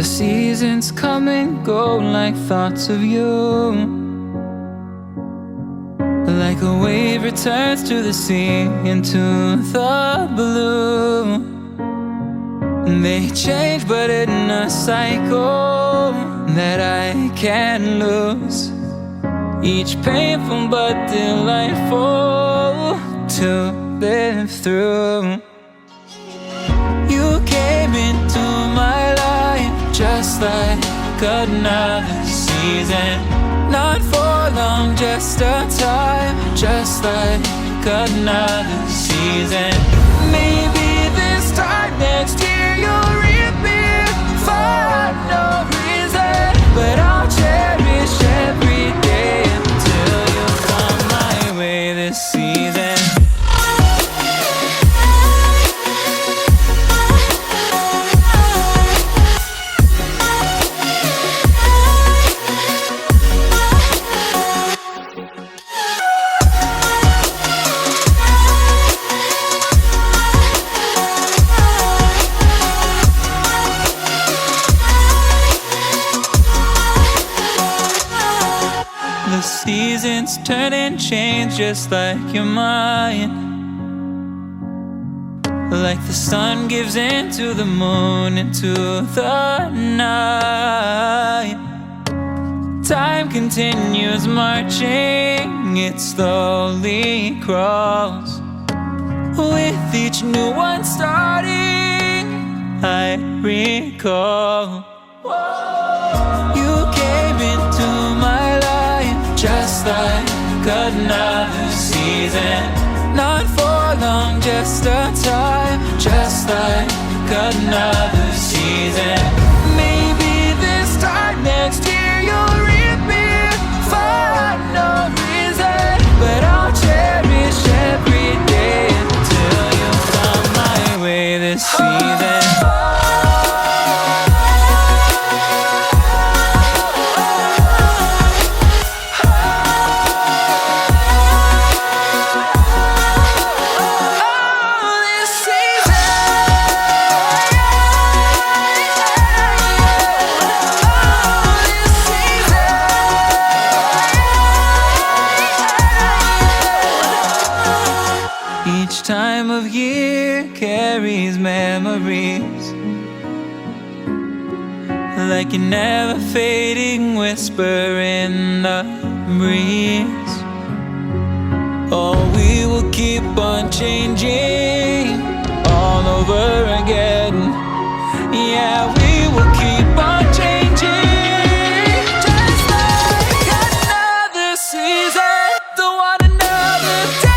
The seasons come and go like thoughts of you. Like a wave returns to the sea, into the blue. They change but in a cycle that I can't lose. Each painful but delightful to live through. You came into my life just like another season. Not for long, just a time, just like another season. Maybe this time next year you'll reappear for no reason, but I'll cherish every day until you come my way this season. Seasons turn and change just like your mind. Like the sun gives into the moon, into the night. Time continues marching, it slowly crawls. With each new one starting, I recall. You came into my life just like another season. Not for long, just a time, just like another season. Maybe this time next year you'll reappear for no reason, but I'll cherish every day until you come my way this season. Time of year carries memories, like a never fading whisper in the breeze. Oh, we will keep on changing all over again. Yeah, we will keep on changing just like another season. Don't want another day.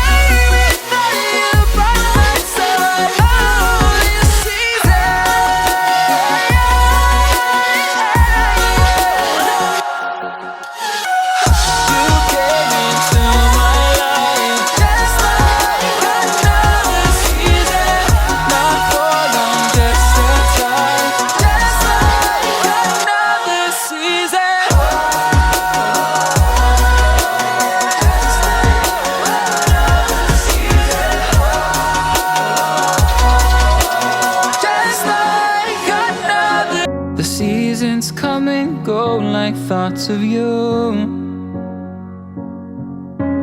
Seasons come and go like thoughts of you.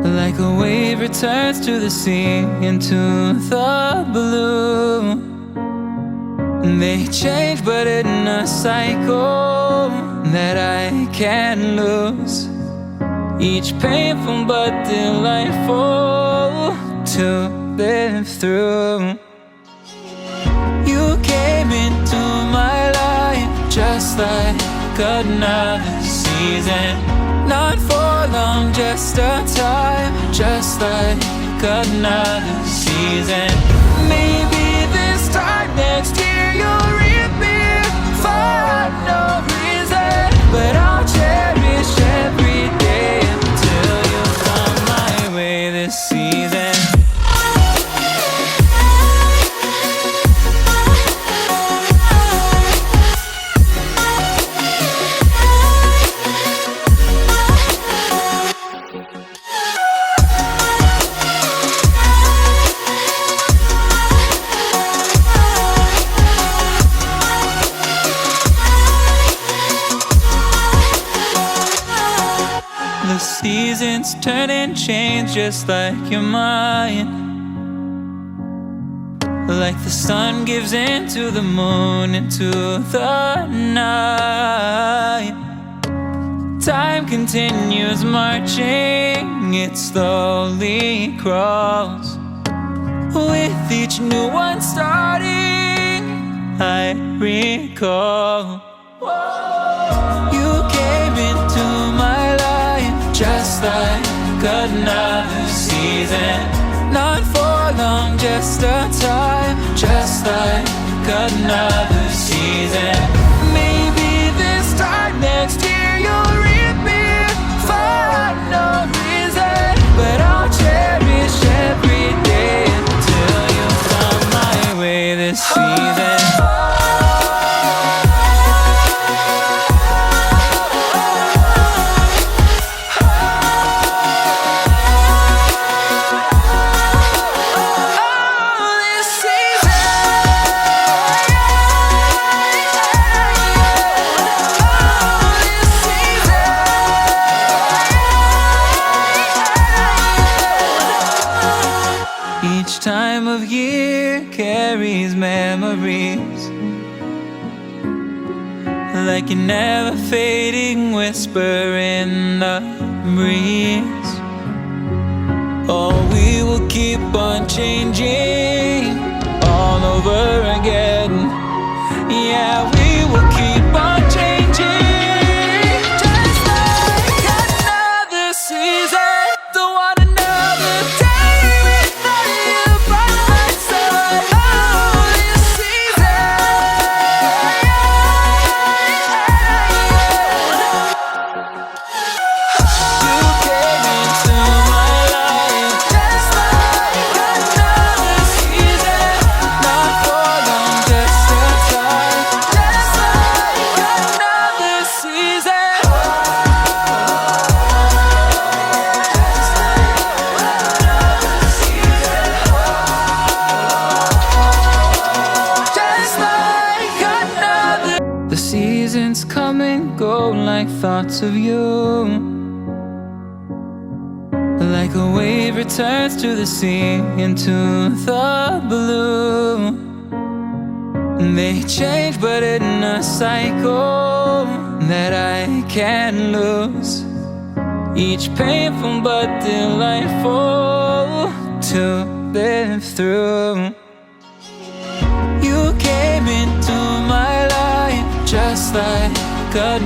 Like a wave returns to the sea, into the blue. They change but in a cycle that I can't lose. Each painful but delightful to live through. You came into my life just like another season. Not for long, just a time, just like another season. Maybe this time next year you'll reappear for no reason, but I'll cherish every day until you come my way this season. seasons turn and change just like your mind. Like the sun gives into the moon, into the night. Time continues marching, it slowly crawls. With each new one starting, I recall you came into my life just like another season. Not for long, just a time, just like another season. Maybe this time next year you'll reappear for no reason, but I'll cherish every day until you come my way this season. Each time of year carries memories, like a never fading whisper in the breeze. Oh, we will keep on changing all over again. Yeah, we will keep on changing just like another season. Don't want another day without you by my side. Oh, this season. You came into my life just like another season. Not for long, just a time, just like another season. Just like another. The seasons come and go like thoughts of you. Like a wave returns to the sea, into the blue. They change but in a cycle that I can't lose. Each painful but delightful to live through. You came into my life just like a